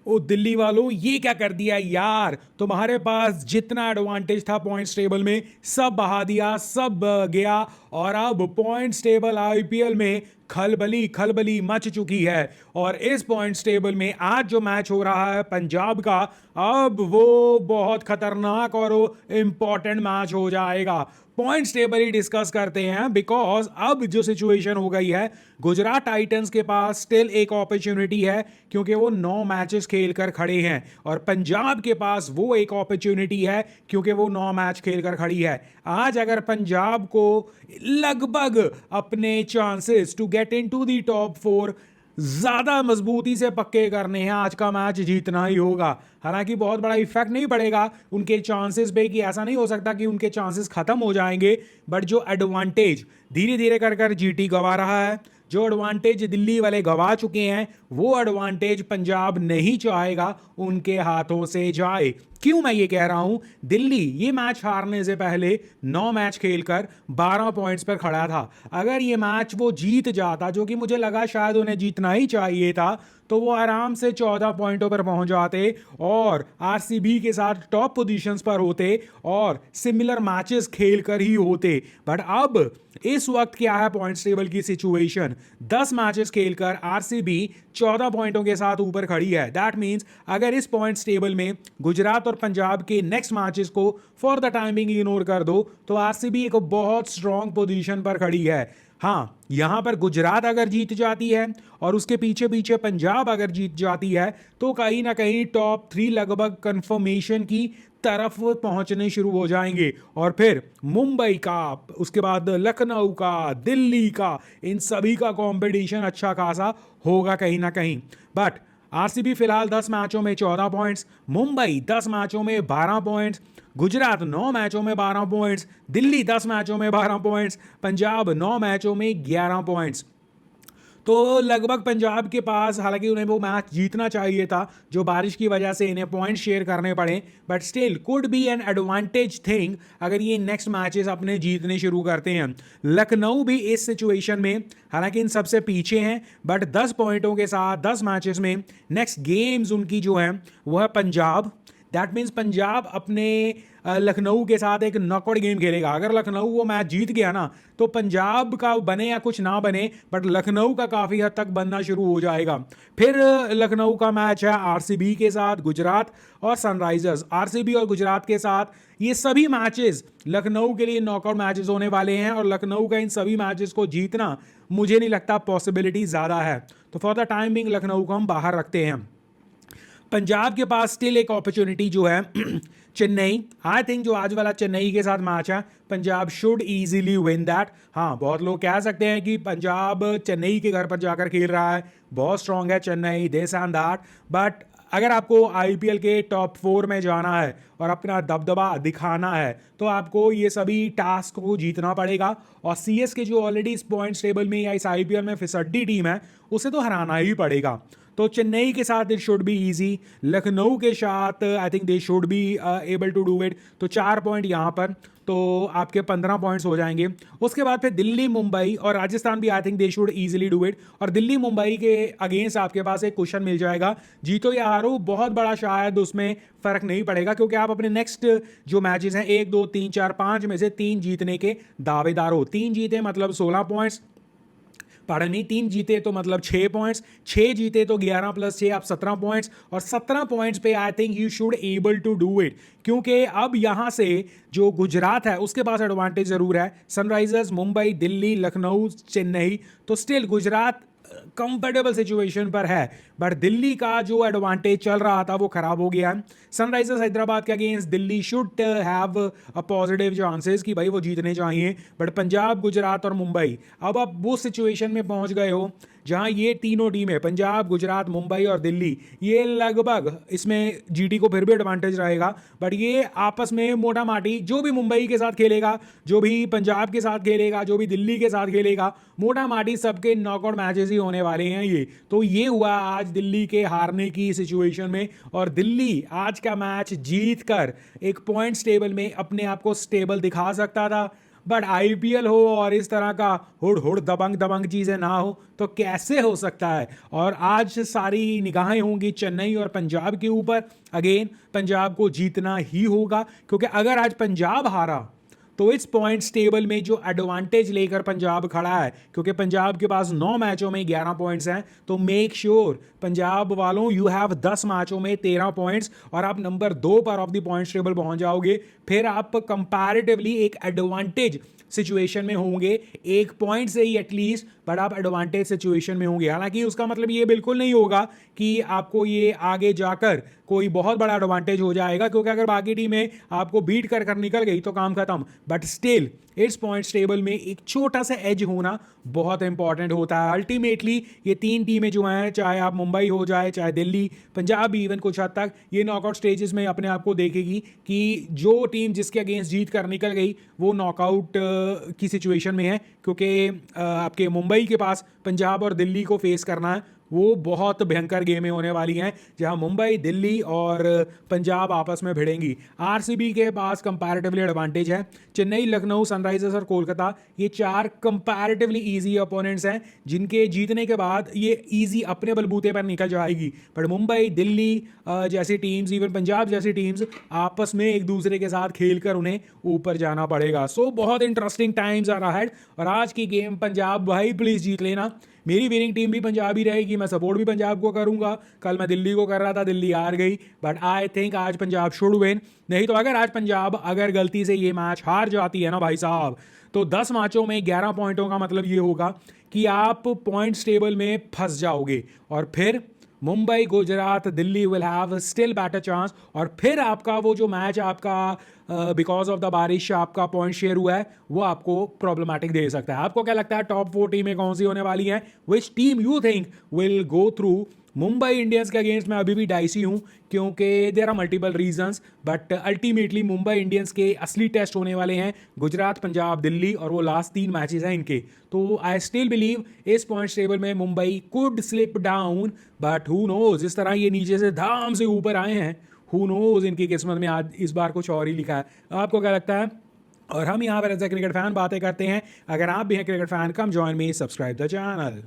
ओ दिल्ली वालों, ये क्या कर दिया यार। तुम्हारे पास जितना एडवांटेज था पॉइंट्स टेबल में सब बहा दिया, सब गया। और अब पॉइंट्स टेबल आईपीएल में खलबली खलबली मच चुकी है। और इस पॉइंट्स टेबल में आज जो मैच हो रहा है पंजाब का, अब वो बहुत खतरनाक और इंपॉर्टेंट मैच हो जाएगा। पॉइंट्स टेबल ही डिस्कस करते हैं, बिकॉज अब जो सिचुएशन हो गई है, गुजरात टाइटंस के पास स्टिल एक अपॉर्चुनिटी है क्योंकि वो 9 मैचेस खेलकर खड़े हैं, और पंजाब के पास वो एक अपॉर्चुनिटी है क्योंकि वो 9 मैच खेलकर खड़ी है। आज अगर पंजाब को लगभग अपने chances to get into the top 4 ज्यादा मजबूती से पक्के करने हैं, आज का मैच जीतना ही होगा। हालांकि बहुत बड़ा इफेक्ट नहीं पड़ेगा उनके चांसेस पे, कि ऐसा नहीं हो सकता कि उनके चांसेस खत्म हो जाएंगे, बट जो एडवांटेज धीरे धीरे कर कर जीटी गवा रहा है, जो एडवांटेज दिल्ली वाले गवा चुके हैं, वो एडवांटेज पंजाब नहीं चाहेगा उनके हाथों से जाए। क्यों मैं ये कह रहा हूं? दिल्ली ये मैच हारने से पहले 9 मैच खेलकर 12 पॉइंट्स पर खड़ा था। अगर ये मैच वो जीत जाता, जो कि मुझे लगा शायद उन्हें जीतना ही चाहिए था, तो वो आराम से 14 पॉइंटों पर पहुंच जाते और आरसीबी के साथ टॉप पोजीशंस पर होते और सिमिलर मैचेस खेलकर ही होते। बट अब इस वक्त क्या है पॉइंट्स टेबल की सिचुएशन? 10 मैचेस खेलकर आरसीबी 14 पॉइंटों के साथ ऊपर खड़ी है। दैट मींस अगर इस पॉइंट्स टेबल में गुजरात और पंजाब के नेक्स्ट मैचेस को फॉर द टाइमिंग इग्नोर कर दो, तो आरसीबी एक बहुत स्ट्रॉन्ग पोजीशन पर खड़ी है। हाँ, यहां पर गुजरात अगर जीत जाती है और उसके पीछे पीछे पंजाब अगर जीत जाती है, तो कहीं ना कहीं टॉप 3 लगभग कंफर्मेशन की तरफ पहुंचने शुरू हो जाएंगे। और फिर मुंबई का, उसके बाद लखनऊ का, दिल्ली का, इन सभी का कंपटीशन अच्छा खासा होगा कहीं ना कहीं। बट आरसीबी फिलहाल 10 मैचों में 14 पॉइंट्स, मुंबई 10 मैचों में 12 पॉइंट्स, गुजरात 9 मैचों में 12 पॉइंट्स, दिल्ली 10 मैचों में 12 पॉइंट्स, पंजाब 9 मैचों में 11 पॉइंट्स। तो लगभग पंजाब के पास, हालांकि उन्हें वो मैच जीतना चाहिए था जो बारिश की वजह से इन्हें पॉइंट शेयर करने पड़े, but still could be an advantage thing अगर ये नेक्स्ट मैचेस अपने जीतने शुरू करते हैं। लखनऊ भी इस सिचुएशन में हालांकि इन सबसे पीछे हैं, बट 10 पॉइंटों के साथ 10 मैचेस में नेक्स्ट गेम्स उनकी जो है वो है पंजाब। दैट मीन्स पंजाब अपने लखनऊ के साथ एक नॉकआउट गेम खेलेगा। अगर लखनऊ वो मैच जीत गया ना, तो पंजाब का बने या कुछ ना बने, बट लखनऊ का काफ़ी हद तक बनना शुरू हो जाएगा। फिर लखनऊ का मैच है आरसीबी के साथ, गुजरात और सनराइजर्स। आरसीबी और गुजरात के साथ ये सभी मैचेस लखनऊ के लिए नॉकआउट मैचेस होने वाले हैं, और लखनऊ का इन सभी मैचेस को जीतना मुझे नहीं लगता पॉसिबिलिटी ज़्यादा है। तो for the time being Lucknow को हम बाहर रखते हैं। पंजाब के पास स्टिल एक अपॉर्चुनिटी जो है चेन्नई। आई थिंक जो आज वाला चेन्नई के साथ मैच है, Punjab should easily win that. हाँ, बहुत लोग कह सकते हैं कि पंजाब चेन्नई के घर पर जाकर खेल रहा है, बहुत स्ट्रांग है Chennai, this and that, but अगर आपको आईपीएल के टॉप 4 में जाना है और अपना दबदबा दिखाना है, तो आपको ये सभी टास्क को जीतना पड़ेगा। और सीएसके जो ऑलरेडी इस पॉइंट्स टेबल में या इस आईपीएल में फिसड्डी टीम है, उसे तो हराना ही पड़ेगा। तो चेन्नई के साथ it should be easy, Lucknow के साथ I think they should be able to do it. तो 4 पॉइंट यहाँ पर, तो आपके 15 पॉइंट्स हो जाएंगे। उसके बाद फिर दिल्ली, मुंबई और राजस्थान भी आई think they should easily do it. और दिल्ली मुंबई के अगेंस्ट आपके पास एक क्वेश्चन मिल जाएगा, जीतो या हारो बहुत बड़ा शायद उसमें फर्क नहीं पड़ेगा, क्योंकि आप अपने नेक्स्ट जो मैचेस हैं 1 2 3 4 5 में से 3 जीतने के दावेदार हो। 3 जीते मतलब 16 पॉइंट्स, पढ़ नहीं, 3 जीते तो मतलब 6 पॉइंट्स, 6 जीते तो 11 + 6 आप 17 पॉइंट्स, और 17 पॉइंट्स पे I think you should able to do it. क्योंकि अब यहां से जो गुजरात है उसके पास एडवांटेज जरूर है, सनराइजर्स, मुंबई, दिल्ली, लखनऊ, चेन्नई, तो स्टिल गुजरात कंफर्टेबल सिचुएशन पर है, बट दिल्ली का जो एडवांटेज चल रहा था वो खराब हो गया। सनराइजर्स हैदराबाद के against Delhi should have a positive chances कि भाई वो जीतने चाहिए, बट पंजाब, गुजरात और मुंबई, अब आप वो सिचुएशन में पहुंच गए हो जहां ये तीनों टीमें पंजाब, गुजरात, मुंबई और दिल्ली, ये लगभग, इसमें जीटी को फिर भी एडवांटेज रहेगा, बट ये आपस में मोटा माटी, जो भी मुंबई के साथ खेलेगा, जो भी पंजाब के साथ खेलेगा, जो भी दिल्ली के साथ खेलेगा, मोटा माटी सबके नॉकआउट मैचेस ही होने वाले हैं ये। तो ये हुआ आज दिल्ली के हारने की सिचुएशन में, और दिल्ली आज का मैच जीत कर एक पॉइंट्स टेबल में अपने आप को स्टेबल दिखा सकता था, बट आईपीएल हो और इस तरह का हुड़ हुड़ दबंग दबंग चीज़ें ना हो तो कैसे हो सकता है। और आज सारी निगाहें होंगी चेन्नई और पंजाब के ऊपर। अगेन पंजाब को जीतना ही होगा, क्योंकि अगर आज पंजाब हारा तो इस पॉइंट्स टेबल में जो एडवांटेज लेकर पंजाब खड़ा है, क्योंकि पंजाब के पास 9 मैचों में 11 पॉइंट्स हैं, तो मेक श्योर पंजाब वालों यू हैव 10 मैचों में 13 पॉइंट्स और आप नंबर 2 पर ऑफ द पॉइंट्स टेबल पहुंच जाओगे। फिर आप कंपैरेटिवली एक एडवांटेज सिचुएशन में होंगे, 1 पॉइंट से ही एटलीस्ट, बट आप एडवांटेज सिचुएशन में होंगे। हालांकि उसका मतलब ये बिल्कुल नहीं होगा कि आपको ये आगे जाकर कोई बहुत बड़ा एडवांटेज हो जाएगा, क्योंकि अगर बाकी टीमें आपको बीट कर निकल गई तो काम खत्म। बट स्टिल इस पॉइंट्स टेबल में एक छोटा सा एज होना बहुत इंपॉर्टेंट होता है। अल्टीमेटली ये 3 टीमें जो हैं, चाहे आप मुंबई हो जाए, चाहे दिल्ली, पंजाब भी इवन कुछ हद तक, ये नॉकआउट स्टेजेस में अपने आप को देखेगी कि जो टीम जिसके अगेंस्ट जीत कर निकल गई वो नॉकआउट की सिचुएशन में है, क्योंकि आपके मुंबई के पास पंजाब और दिल्ली को फेस करना है। वो बहुत भयंकर गेमें होने वाली हैं, जहां मुंबई, दिल्ली और पंजाब आपस में भिड़ेंगी। आरसीबी के पास कंपैरेटिवली एडवांटेज है। चेन्नई, लखनऊ, सनराइजर्स और कोलकाता, ये 4 कंपैरेटिवली इजी अपोनेंट्स हैं, जिनके जीतने के बाद ये इजी अपने बलबूते पर निकल जाएगी। पर मुंबई, दिल्ली जैसी टीम्स, इवन पंजाब जैसी टीम्स आपस में एक दूसरे के साथ खेलकर उन्हें ऊपर जाना पड़ेगा। सो बहुत इंटरेस्टिंग टाइम्स आर अहेड। और आज की गेम पंजाब भाई प्लीज जीत लेना। मेरी विनिंग टीम भी पंजाब ही रहेगी, मैं सपोर्ट भी पंजाब को करूंगा। कल मैं दिल्ली को कर रहा था, दिल्ली हार गई, बट आई थिंक आज पंजाब शुड विन। नहीं तो अगर आज पंजाब अगर गलती से ये मैच हार जाती है ना भाई साहब, तो 10 मैचों में 11 पॉइंटों का मतलब ये होगा कि आप पॉइंट्स टेबल में फंस जाओगे, और फिर Mumbai, Gujarat, Delhi will have still better chance. और फिर आपका वो जो मैच आपका बिकॉज ऑफ द बारिश आपका पॉइंट शेयर हुआ है, वो आपको प्रॉब्लमेटिक दे सकता है। आपको क्या लगता है टॉप 4 टीमें कौन सी होने वाली हैं? Which team you think will go through? Mumbai Indians के अगेंस्ट मैं अभी भी डाइसी हूं, क्योंकि there are multiple reasons, but ultimately Mumbai Indians के असली टेस्ट होने वाले हैं गुजरात, पंजाब, दिल्ली, और वो लास्ट 3 मैचेस हैं इनके। तो आई स्टिल बिलीव इस पॉइंट्स टेबल में Mumbai could slip down, but who knows, इस तरह ये नीचे से धाम से ऊपर आए हैं, हु नोज इनकी किस्मत में आज इस बार कुछ और ही लिखा है। आपको क्या लगता है? और हम यहाँ पर एज ए क्रिकेट फैन बातें करते हैं। अगर आप भी हैं cricket fan, come join me, subscribe the channel.